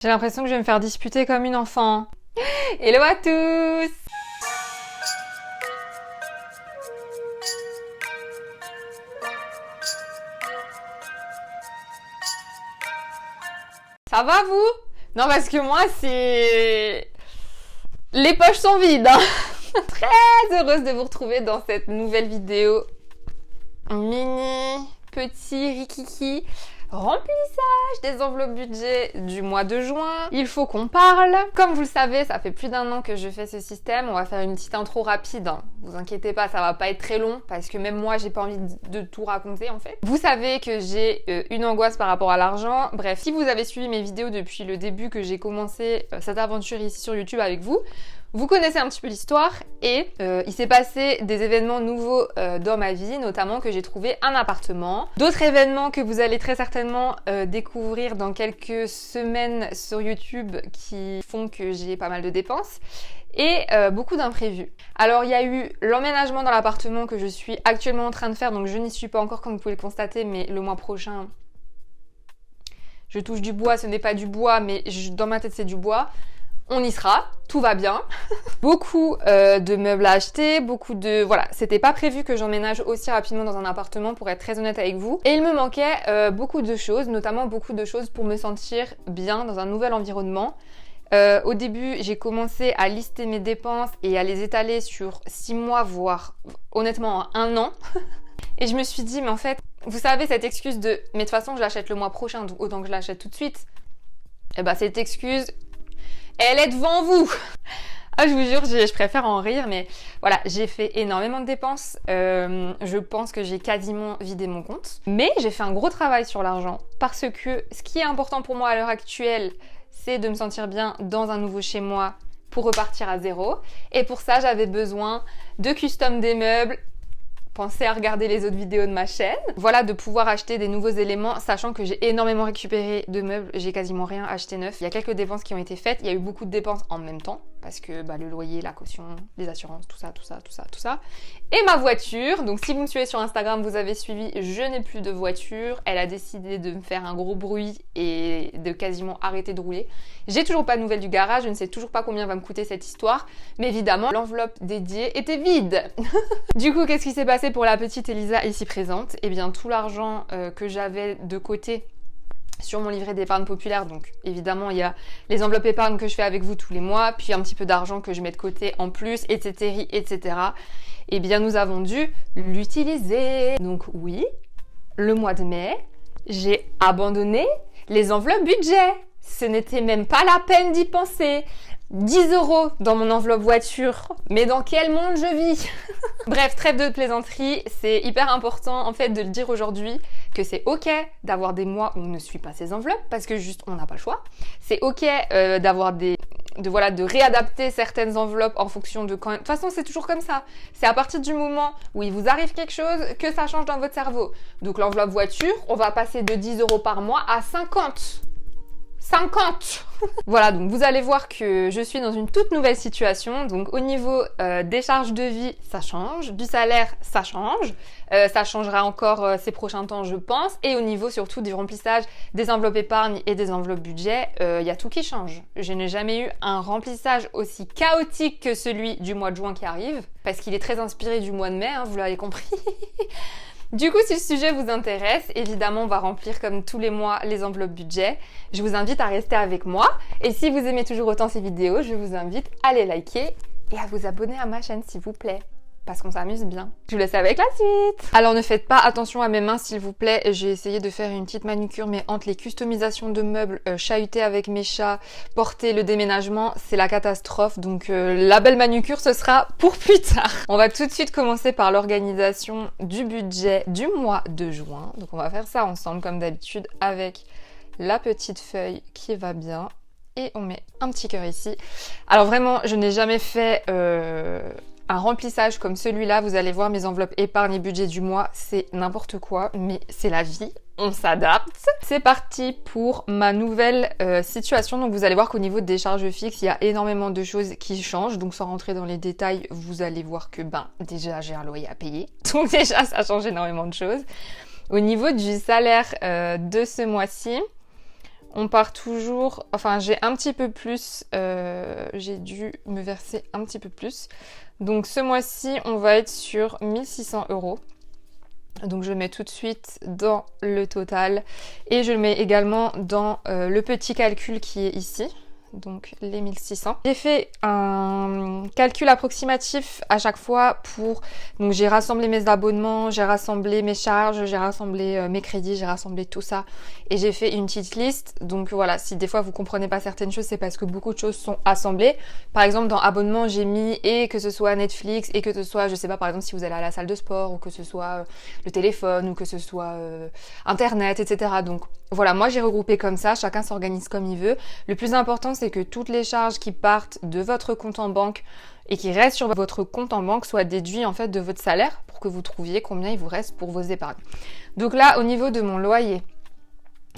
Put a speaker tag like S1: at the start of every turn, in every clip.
S1: J'ai l'impression que je vais me faire disputer comme une enfant. Hello à tous! Ça va vous? Non parce que moi c'est... Les poches sont vides hein. Très heureuse de vous retrouver dans cette nouvelle vidéo. Mini, petit, rikiki. Remplissage des enveloppes budget du mois de juin. Il faut qu'on parle. Comme vous le savez, ça fait plus d'un an que je fais ce système. On va faire une petite intro rapide. Hein. Vous inquiétez pas, ça va pas être très long parce que même moi, j'ai pas envie de tout raconter en fait. Vous savez que j'ai une angoisse par rapport à l'argent. Bref, si vous avez suivi mes vidéos depuis le début que j'ai commencé cette aventure ici sur YouTube avec vous, vous connaissez un petit peu l'histoire et il s'est passé des événements nouveaux dans ma vie, notamment que j'ai trouvé un appartement. D'autres événements que vous allez très certainement découvrir dans quelques semaines sur YouTube qui font que j'ai pas mal de dépenses et beaucoup d'imprévus. Alors il y a eu l'emménagement dans l'appartement que je suis actuellement en train de faire, donc je n'y suis pas encore comme vous pouvez le constater, mais le mois prochain, je touche du bois, ce n'est pas du bois, mais dans ma tête c'est du bois. On y sera, tout va bien. Beaucoup de meubles à acheter, Voilà, c'était pas prévu que j'emménage aussi rapidement dans un appartement pour être très honnête avec vous. Et il me manquait beaucoup de choses, notamment beaucoup de choses pour me sentir bien dans un nouvel environnement. Au début, j'ai commencé à lister mes dépenses et à les étaler sur 6 mois, voire honnêtement 1 an. Et je me suis dit, mais en fait, vous savez cette excuse de « mais de toute façon je l'achète le mois prochain, donc autant que je l'achète tout de suite ». Et bah cette excuse... elle est devant vous. Ah, je vous jure, je préfère en rire, mais voilà, j'ai fait énormément de dépenses. Je pense que j'ai quasiment vidé mon compte. Mais j'ai fait un gros travail sur l'argent parce que ce qui est important pour moi à l'heure actuelle, c'est de me sentir bien dans un nouveau chez moi pour repartir à zéro. Et pour ça, j'avais besoin de custom des meubles. Pensez à regarder les autres vidéos de ma chaîne. Voilà, de pouvoir acheter des nouveaux éléments, sachant que j'ai énormément récupéré de meubles, j'ai quasiment rien acheté neuf. Il y a quelques dépenses qui ont été faites, il y a eu beaucoup de dépenses en même temps, parce que le loyer, la caution, les assurances, tout ça. Et ma voiture, donc si vous me suivez sur Instagram, vous avez suivi, je n'ai plus de voiture. Elle a décidé de me faire un gros bruit et de quasiment arrêter de rouler. J'ai toujours pas de nouvelles du garage, je ne sais toujours pas combien va me coûter cette histoire, mais évidemment, l'enveloppe dédiée était vide. Du coup, qu'est-ce qui s'est passé pour la petite Elisa ici présente? Eh bien, tout l'argent que j'avais de côté sur mon livret d'épargne populaire, donc évidemment il y a les enveloppes épargne que je fais avec vous tous les mois, puis un petit peu d'argent que je mets de côté en plus, etc. Eh bien nous avons dû l'utiliser. Donc oui, le mois de mai, j'ai abandonné les enveloppes budget. Ce n'était même pas la peine d'y penser. 10 € dans mon enveloppe voiture, mais dans quel monde je vis? Bref, trêve de plaisanterie, c'est hyper important en fait de le dire aujourd'hui que c'est ok d'avoir des mois où on ne suit pas ses enveloppes parce que juste on n'a pas le choix. C'est ok de réadapter certaines enveloppes en fonction de quand... De toute façon, c'est toujours comme ça. C'est à partir du moment où il vous arrive quelque chose que ça change dans votre cerveau. Donc l'enveloppe voiture, on va passer de 10 € par mois à 50. Voilà, donc vous allez voir que je suis dans une toute nouvelle situation. Donc au niveau des charges de vie, ça change. Du salaire, ça change. Ça changera encore ces prochains temps, je pense. Et au niveau surtout du remplissage des enveloppes épargne et des enveloppes budget, il y a tout qui change. Je n'ai jamais eu un remplissage aussi chaotique que celui du mois de juin qui arrive. Parce qu'il est très inspiré du mois de mai, hein, vous l'avez compris. Du coup, si le sujet vous intéresse, évidemment, on va remplir comme tous les mois les enveloppes budget. Je vous invite à rester avec moi. Et si vous aimez toujours autant ces vidéos, je vous invite à les liker et à vous abonner à ma chaîne, s'il vous plaît. Parce qu'on s'amuse bien. Je vous laisse avec la suite. Alors ne faites pas attention à mes mains s'il vous plaît. J'ai essayé de faire une petite manucure, mais entre les customisations de meubles, chahuter avec mes chats, porter le déménagement, c'est la catastrophe. Donc la belle manucure, ce sera pour plus tard. On va tout de suite commencer par l'organisation du budget du mois de juin. Donc on va faire ça ensemble comme d'habitude avec la petite feuille qui va bien. Et on met un petit cœur ici. Alors vraiment, je n'ai jamais fait... un remplissage comme celui-là, vous allez voir mes enveloppes épargne et budget du mois, c'est n'importe quoi, mais c'est la vie, on s'adapte. C'est parti pour ma nouvelle situation. Donc vous allez voir qu'au niveau des charges fixes, il y a énormément de choses qui changent. Donc sans rentrer dans les détails, vous allez voir que déjà j'ai un loyer à payer. Donc déjà ça change énormément de choses. Au niveau du salaire de ce mois-ci, On part toujours, enfin j'ai un petit peu plus, j'ai dû me verser un petit peu plus. Donc ce mois-ci, on va être sur 1600 €. Donc je le mets tout de suite dans le total et je le mets également dans le petit calcul qui est ici. Donc les 1600. J'ai fait un calcul approximatif à chaque fois pour... Donc j'ai rassemblé mes abonnements, j'ai rassemblé mes charges, j'ai rassemblé mes crédits, j'ai rassemblé tout ça. Et j'ai fait une petite liste. Donc voilà, si des fois vous comprenez pas certaines choses, c'est parce que beaucoup de choses sont assemblées. Par exemple, dans abonnement, j'ai mis et que ce soit Netflix et que ce soit, je sais pas, par exemple, si vous allez à la salle de sport ou que ce soit le téléphone ou que ce soit Internet, etc. Donc voilà, moi j'ai regroupé comme ça, chacun s'organise comme il veut. Le plus important, c'est que toutes les charges qui partent de votre compte en banque et qui restent sur votre compte en banque soient déduites en fait de votre salaire pour que vous trouviez combien il vous reste pour vos épargnes. Donc là, au niveau de mon loyer,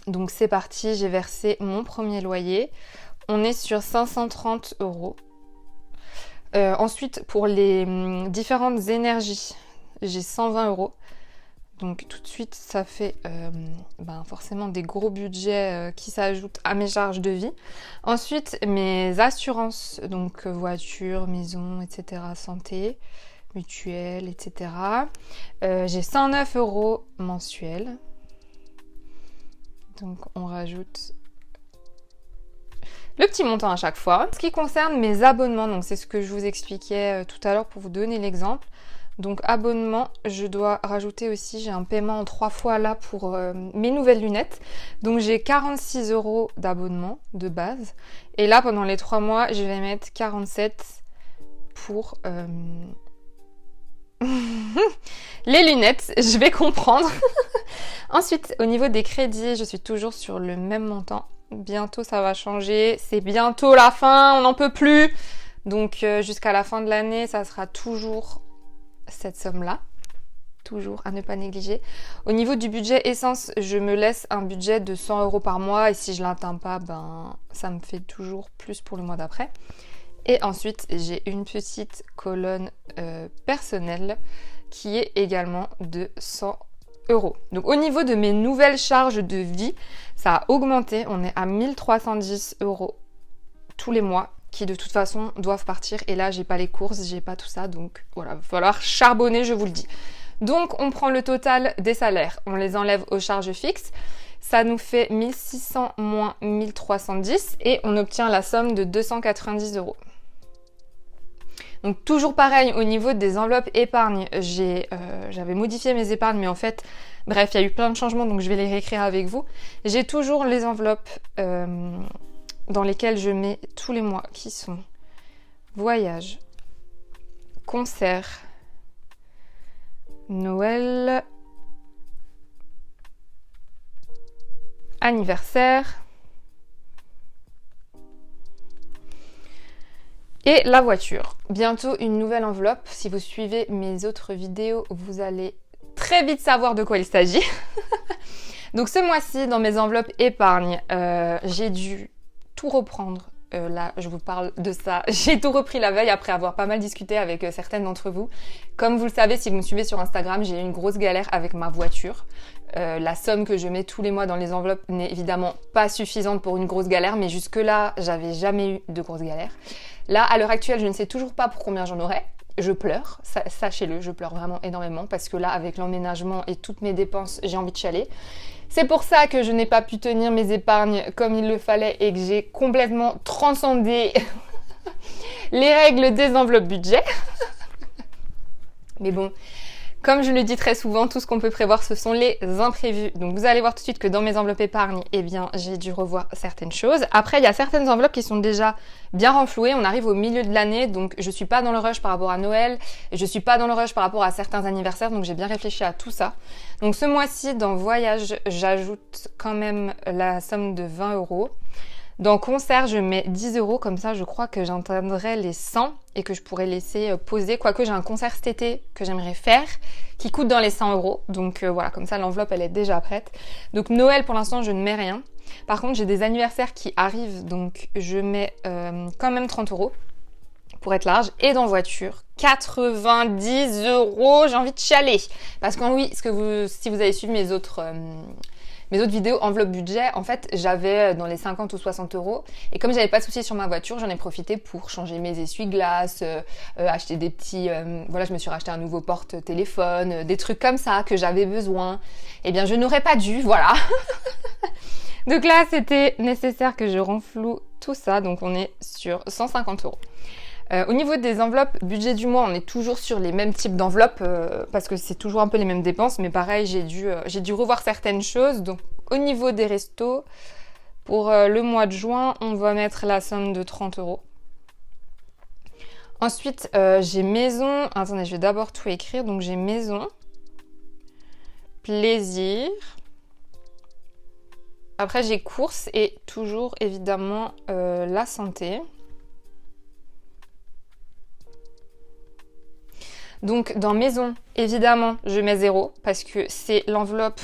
S1: donc c'est parti, j'ai versé mon premier loyer. On est sur 530 €. Ensuite, pour les différentes énergies, j'ai 120 €. Donc tout de suite, ça fait forcément des gros budgets qui s'ajoutent à mes charges de vie. Ensuite, mes assurances, donc voiture, maison, etc., santé, mutuelle, etc. J'ai 109 € mensuels. Donc on rajoute le petit montant à chaque fois. Ce qui concerne mes abonnements, donc c'est ce que je vous expliquais tout à l'heure pour vous donner l'exemple. Donc abonnement, je dois rajouter aussi, j'ai un paiement en 3 fois là pour mes nouvelles lunettes. Donc j'ai 46 € d'abonnement de base. Et là pendant les 3 mois, je vais mettre 47 pour les lunettes, je vais comprendre. Ensuite, au niveau des crédits, je suis toujours sur le même montant. Bientôt ça va changer, c'est bientôt la fin, on n'en peut plus. Donc jusqu'à la fin de l'année, ça sera toujours cette somme-là, toujours à ne pas négliger. Au niveau du budget essence, je me laisse un budget de 100 € par mois et si je l'atteins pas, ça me fait toujours plus pour le mois d'après. Et ensuite, j'ai une petite colonne personnelle qui est également de 100 €. Donc au niveau de mes nouvelles charges de vie, ça a augmenté, on est à 1310 € tous les mois, qui de toute façon doivent partir. Et là, j'ai pas les courses, j'ai pas tout ça. Donc voilà, il va falloir charbonner, je vous le dis. Donc on prend le total des salaires, on les enlève aux charges fixes. Ça nous fait 1600 moins 1310 et on obtient la somme de 290 €. Donc toujours pareil au niveau des enveloppes épargne, j'avais modifié mes épargnes mais en fait, bref, il y a eu plein de changements donc je vais les réécrire avec vous. J'ai toujours les enveloppes dans lesquelles je mets tous les mois qui sont voyage, concert, Noël, anniversaire et la voiture. Bientôt une nouvelle enveloppe. Si vous suivez mes autres vidéos, vous allez très vite savoir de quoi il s'agit. Donc ce mois-ci, dans mes enveloppes épargne, j'ai dû tout reprendre. Là, je vous parle de ça. J'ai tout repris la veille après avoir pas mal discuté avec certaines d'entre vous. Comme vous le savez, si vous me suivez sur Instagram, j'ai eu une grosse galère avec ma voiture. La somme que je mets tous les mois dans les enveloppes n'est évidemment pas suffisante pour une grosse galère, mais jusque-là, j'avais jamais eu de grosse galère. Là, à l'heure actuelle, je ne sais toujours pas pour combien j'en aurai. Je pleure, sachez-le, je pleure vraiment énormément parce que là, avec l'emménagement et toutes mes dépenses, j'ai envie de chialer. C'est pour ça que je n'ai pas pu tenir mes épargnes comme il le fallait et que j'ai complètement transcendé les règles des enveloppes budget. Mais bon, comme je le dis très souvent, tout ce qu'on peut prévoir, ce sont les imprévus. Donc vous allez voir tout de suite que dans mes enveloppes épargne, eh bien, j'ai dû revoir certaines choses. Après, il y a certaines enveloppes qui sont déjà bien renflouées. On arrive au milieu de l'année, donc je suis pas dans le rush par rapport à Noël. Et je suis pas dans le rush par rapport à certains anniversaires, donc j'ai bien réfléchi à tout ça. Donc ce mois-ci, dans voyage, j'ajoute quand même la somme de 20 €. Dans concert, je mets 10 €, comme ça je crois que j'atteindrai les 100 et que je pourrais laisser poser. Quoique j'ai un concert cet été que j'aimerais faire qui coûte dans les 100 €. Donc voilà, comme ça l'enveloppe elle est déjà prête. Donc Noël pour l'instant je ne mets rien. Par contre j'ai des anniversaires qui arrivent donc je mets quand même 30 € pour être large. Et dans voiture, 90 €, j'ai envie de chialer. Parce que oui, si vous avez suivi mes autres mes autres vidéos enveloppe budget, en fait, j'avais dans les 50 ou 60 euros. Et comme j'avais pas de soucis sur ma voiture, j'en ai profité pour changer mes essuie-glaces, acheter des petits... voilà, je me suis racheté un nouveau porte-téléphone, des trucs comme ça que j'avais besoin. Eh bien, je n'aurais pas dû, voilà. Donc là, c'était nécessaire que je renfloue tout ça. Donc on est sur 150 euros. Au niveau des enveloppes, budget du mois, on est toujours sur les mêmes types d'enveloppes parce que c'est toujours un peu les mêmes dépenses. Mais pareil, j'ai dû revoir certaines choses. Donc au niveau des restos, pour le mois de juin, on va mettre la somme de 30 euros. Ensuite, j'ai maison. Attendez, je vais d'abord tout écrire. Donc j'ai maison, plaisir. Après, j'ai courses et toujours évidemment la santé. Donc dans maison, évidemment, je mets 0 parce que c'est l'enveloppe.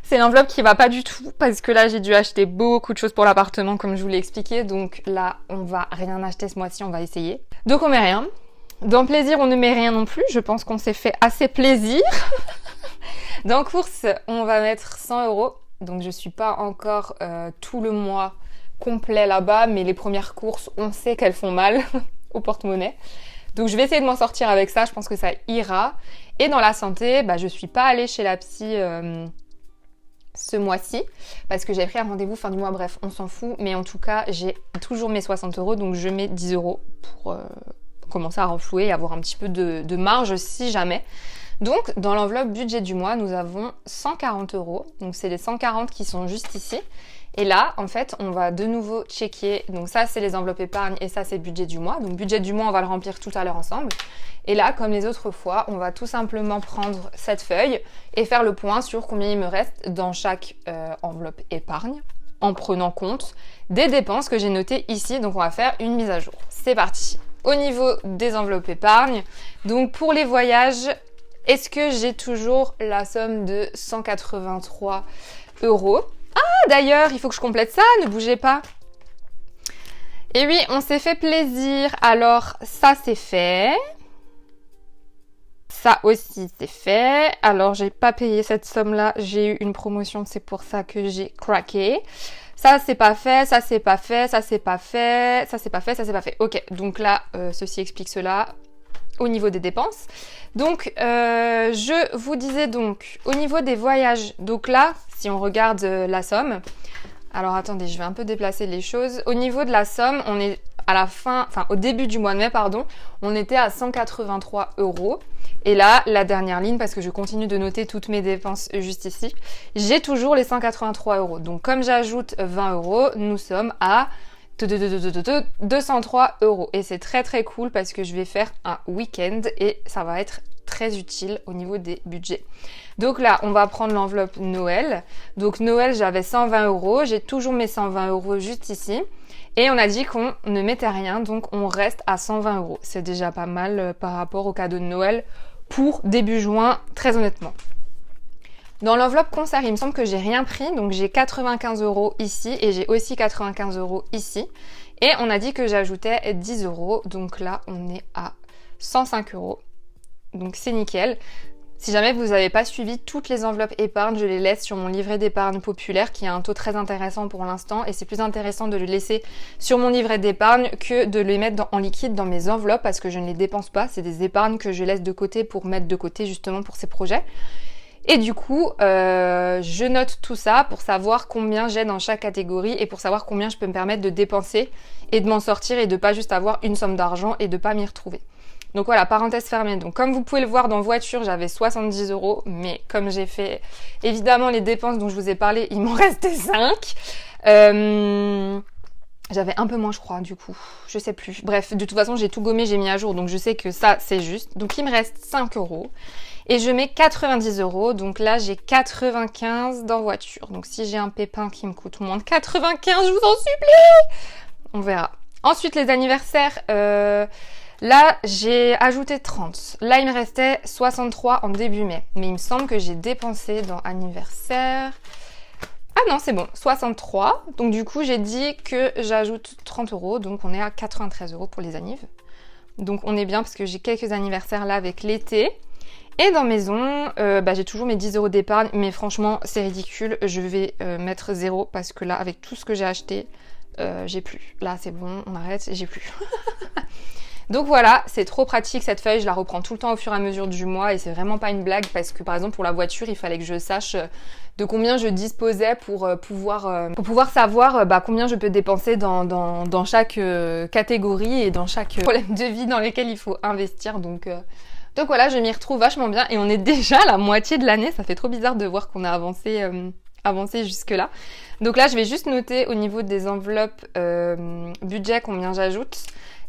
S1: C'est l'enveloppe qui va pas du tout parce que là, j'ai dû acheter beaucoup de choses pour l'appartement comme je vous l'ai expliqué. Donc là, on va rien acheter ce mois-ci, on va essayer. Donc on met rien. Dans plaisir, on ne met rien non plus. Je pense qu'on s'est fait assez plaisir. Dans courses, on va mettre 100 euros. Donc je suis pas encore tout le mois complet là-bas, mais les premières courses, on sait qu'elles font mal au porte-monnaie. Donc je vais essayer de m'en sortir avec ça, je pense que ça ira. Et dans la santé, je suis pas allée chez la psy ce mois-ci parce que j'avais pris un rendez-vous fin du mois, bref, on s'en fout. Mais en tout cas, j'ai toujours mes 60 euros, donc je mets 10 euros pour commencer à renflouer et avoir un petit peu de marge si jamais. Donc, dans l'enveloppe budget du mois, nous avons 140 euros. Donc, c'est les 140 qui sont juste ici. Et là, en fait, on va de nouveau checker. Donc, ça, c'est les enveloppes épargne et ça, c'est budget du mois. Donc, budget du mois, on va le remplir tout à l'heure ensemble. Et là, comme les autres fois, on va tout simplement prendre cette feuille et faire le point sur combien il me reste dans chaque enveloppe épargne en prenant compte des dépenses que j'ai notées ici. Donc, on va faire une mise à jour. C'est parti. Au niveau des enveloppes épargne, donc pour les voyages... Est-ce que j'ai toujours la somme de 183 euros? Ah, d'ailleurs, il faut que je complète ça, ne bougez pas. Et oui, on s'est fait plaisir. Alors, ça, c'est fait. Ça aussi, c'est fait. Alors, j'ai pas payé cette somme-là. J'ai eu une promotion, c'est pour ça que j'ai craqué. Ça, c'est pas fait, ça, c'est pas fait, ça, c'est pas fait, ça, c'est pas fait, ça, c'est pas fait. Ok, donc là, ceci explique cela. Au niveau des dépenses. Donc, je vous disais donc, au niveau des voyages, donc là, si on regarde la somme, alors attendez, je vais un peu déplacer les choses. Au niveau de la somme, on est à la fin, enfin au début du mois de mai, pardon, on était à 183 euros. Et là, la dernière ligne, parce que je continue de noter toutes mes dépenses juste ici, j'ai toujours les 183 euros. Donc, comme j'ajoute 20 euros, nous sommes à 203 euros. Et c'est très très cool parce que je vais faire un week-end et ça va être très utile au niveau des budgets. Donc là, on va prendre l'enveloppe Noël. Donc Noël, j'avais 120 euros. J'ai toujours mes 120 euros juste ici. Et on a dit qu'on ne mettait rien, donc on reste à 120 euros. C'est déjà pas mal par rapport au cadeau de Noël pour début juin, très honnêtement. Dans l'enveloppe concert, il me semble que j'ai rien pris, donc j'ai 95 euros ici et j'ai aussi 95 euros ici. Et on a dit que j'ajoutais 10 euros, donc là on est à 105 euros. Donc c'est nickel. Si jamais vous n'avez pas suivi toutes les enveloppes épargne, je les laisse sur mon livret d'épargne populaire qui a un taux très intéressant pour l'instant et c'est plus intéressant de le laisser sur mon livret d'épargne que de les mettre en liquide dans mes enveloppes parce que je ne les dépense pas. C'est des épargnes que je laisse de côté pour mettre de côté justement pour ces projets. Et du coup, je note tout ça pour savoir combien j'ai dans chaque catégorie et pour savoir combien je peux me permettre de dépenser et de m'en sortir et de pas juste avoir une somme d'argent et de pas m'y retrouver. Donc voilà, parenthèse fermée. Donc comme vous pouvez le voir dans voiture, j'avais 70 euros, mais comme j'ai fait évidemment les dépenses dont je vous ai parlé, il m'en restait 5. J'avais un peu moins, je crois, du coup. Je sais plus. Bref, de toute façon, j'ai tout gommé, j'ai mis à jour, donc je sais que ça, c'est juste. Donc il me reste 5 euros. Et je mets 90 euros, donc là j'ai 95 dans voiture. Donc si j'ai un pépin qui me coûte moins de 95, je vous en supplie. On verra. Ensuite les anniversaires, là j'ai ajouté 30. Là il me restait 63 en début mai. Mais il me semble que j'ai dépensé dans anniversaire... Ah non c'est bon, 63. Donc du coup j'ai dit que j'ajoute 30 euros, donc on est à 93 euros pour les anniv. Donc on est bien parce que j'ai quelques anniversaires là avec l'été. Et dans maison, j'ai toujours mes 10 € d'épargne, mais franchement, c'est ridicule. Je vais mettre 0 parce que là, avec tout ce que j'ai acheté, j'ai plus. Là, c'est bon, on arrête, j'ai plus. Donc voilà, c'est trop pratique cette feuille, je la reprends tout le temps au fur et à mesure du mois et c'est vraiment pas une blague parce que par exemple pour la voiture, il fallait que je sache de combien je disposais pour pouvoir savoir combien je peux dépenser dans chaque catégorie et dans chaque problème de vie dans lequel il faut investir. Donc voilà, je m'y retrouve vachement bien et on est déjà à la moitié de l'année, ça fait trop bizarre de voir qu'on a avancé jusque là. Donc là, je vais juste noter au niveau des enveloppes budget combien j'ajoute.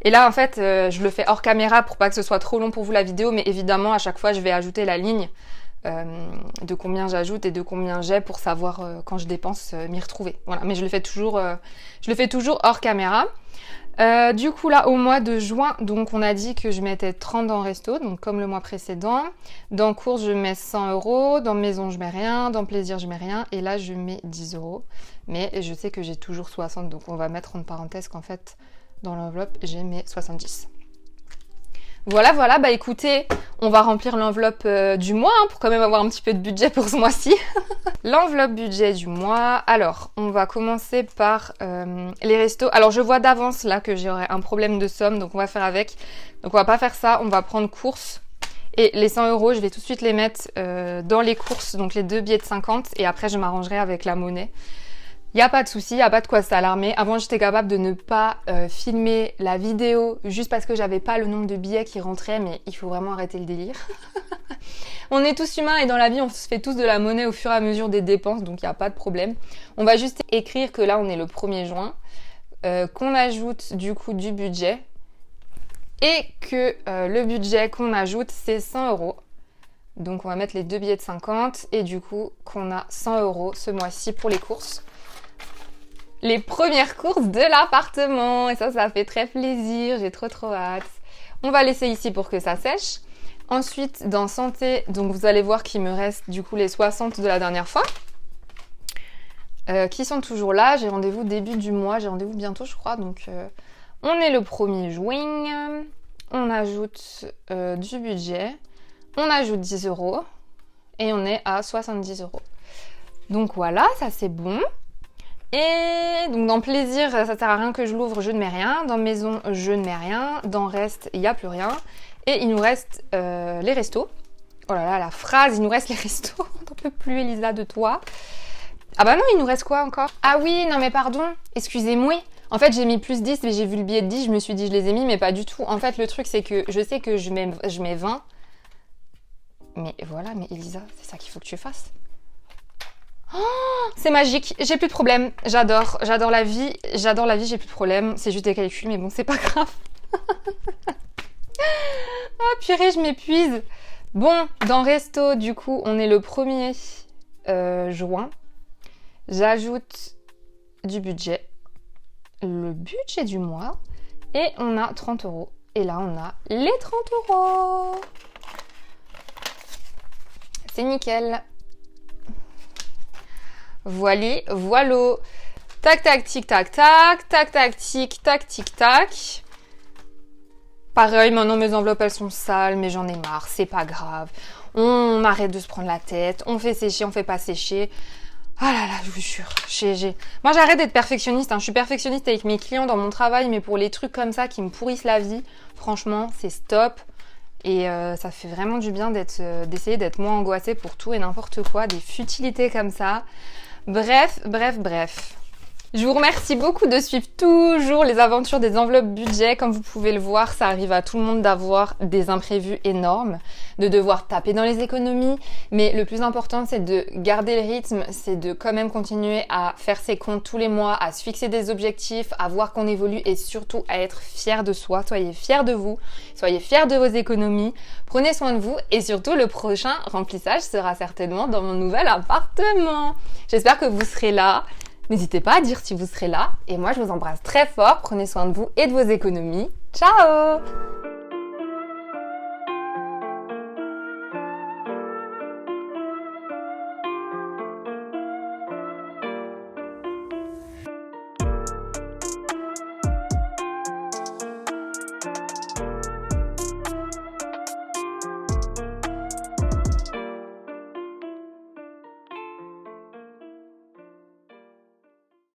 S1: Et là, en fait, je le fais hors caméra pour pas que ce soit trop long pour vous la vidéo, mais évidemment, à chaque fois, je vais ajouter la ligne de combien j'ajoute et de combien j'ai pour savoir quand je dépense, m'y retrouver. Voilà, mais je le fais toujours hors caméra. Du coup, là, au mois de juin, donc on a dit que je mettais 30 dans resto, donc comme le mois précédent. Dans course, je mets 100 €. Dans maison, je mets rien. Dans plaisir, je mets rien. Et là, je mets 10 €. Mais je sais que j'ai toujours 60, donc on va mettre en parenthèse qu'en fait, dans l'enveloppe, j'ai mes 70. Voilà, bah écoutez, on va remplir l'enveloppe du mois pour quand même avoir un petit peu de budget pour ce mois-ci. L'enveloppe budget du mois. Alors, on va commencer par les restos. Alors, je vois d'avance là que j'aurai un problème de somme, donc on va faire avec. Donc, on va pas faire ça, on va prendre courses. Et les 100 €, je vais tout de suite les mettre dans les courses, donc les 2 billets de 50. Et après, je m'arrangerai avec la monnaie. Il n'y a pas de souci, il n'y a pas de quoi s'alarmer. Avant, j'étais capable de ne pas filmer la vidéo juste parce que j'avais pas le nombre de billets qui rentraient, mais il faut vraiment arrêter le délire. On est tous humains et dans la vie, on se fait tous de la monnaie au fur et à mesure des dépenses, donc il n'y a pas de problème. On va juste écrire que là, on est le 1er juin, qu'on ajoute du coup du budget et que le budget qu'on ajoute, c'est 100 €. Donc, on va mettre les 2 billets de 50 et du coup, qu'on a 100 € ce mois-ci pour les courses. Les premières courses de l'appartement. Et ça fait très plaisir. J'ai trop hâte. On va laisser ici pour que ça sèche. Ensuite, dans santé, donc vous allez voir qu'il me reste du coup les 60 de la dernière fois. Qui sont toujours là. J'ai rendez-vous début du mois. J'ai rendez-vous bientôt, je crois. Donc, on est le 1er juin. On ajoute du budget. On ajoute 10 €. Et on est à 70 €. Donc voilà, ça c'est bon. Et donc dans plaisir, ça sert à rien que je l'ouvre, je ne mets rien. Dans maison, je ne mets rien. Dans reste, il n'y a plus rien. Et il nous reste les restos. Oh là là, la phrase, il nous reste les restos. On n'en peut plus, Elisa, de toi. Ah bah non, il nous reste quoi encore? Ah oui, non mais pardon, excusez-moi. En fait, j'ai mis plus 10, mais j'ai vu le billet de 10, je me suis dit je les ai mis, mais pas du tout. En fait, le truc, c'est que je sais que je mets 20. Mais voilà, mais Elisa, c'est ça qu'il faut que tu fasses. Oh, c'est magique, j'ai plus de problème, j'adore la vie, j'ai plus de problème, c'est juste des calculs, mais bon, c'est pas grave. Oh purée, je m'épuise. Bon, dans resto, du coup, on est le 1er juin. J'ajoute du budget, le budget du mois, et on a 30 €. Et là, on a les 30 €. C'est nickel. Voilà. Tac, tac, tic, tac, tac. Tac, tac, tic, tac, tic, tac. Pareil, maintenant mes enveloppes, elles sont sales, mais j'en ai marre, c'est pas grave. On arrête de se prendre la tête, on fait sécher, on fait pas sécher. Ah là là, je vous jure, moi j'arrête d'être perfectionniste, hein. Je suis perfectionniste avec mes clients dans mon travail, mais pour les trucs comme ça qui me pourrissent la vie, franchement, c'est stop. Et ça fait vraiment du bien d'essayer d'être moins angoissée pour tout et n'importe quoi, des futilités comme ça. Bref. Je vous remercie beaucoup de suivre toujours les aventures des enveloppes budget. Comme vous pouvez le voir, ça arrive à tout le monde d'avoir des imprévus énormes, de devoir taper dans les économies. Mais le plus important, c'est de garder le rythme, c'est de quand même continuer à faire ses comptes tous les mois, à se fixer des objectifs, à voir qu'on évolue et surtout à être fier de soi. Soyez fiers de vous, soyez fiers de vos économies, prenez soin de vous et surtout le prochain remplissage sera certainement dans mon nouvel appartement. J'espère que vous serez là. N'hésitez pas à dire si vous serez là. Et moi, je vous embrasse très fort. Prenez soin de vous et de vos économies. Ciao!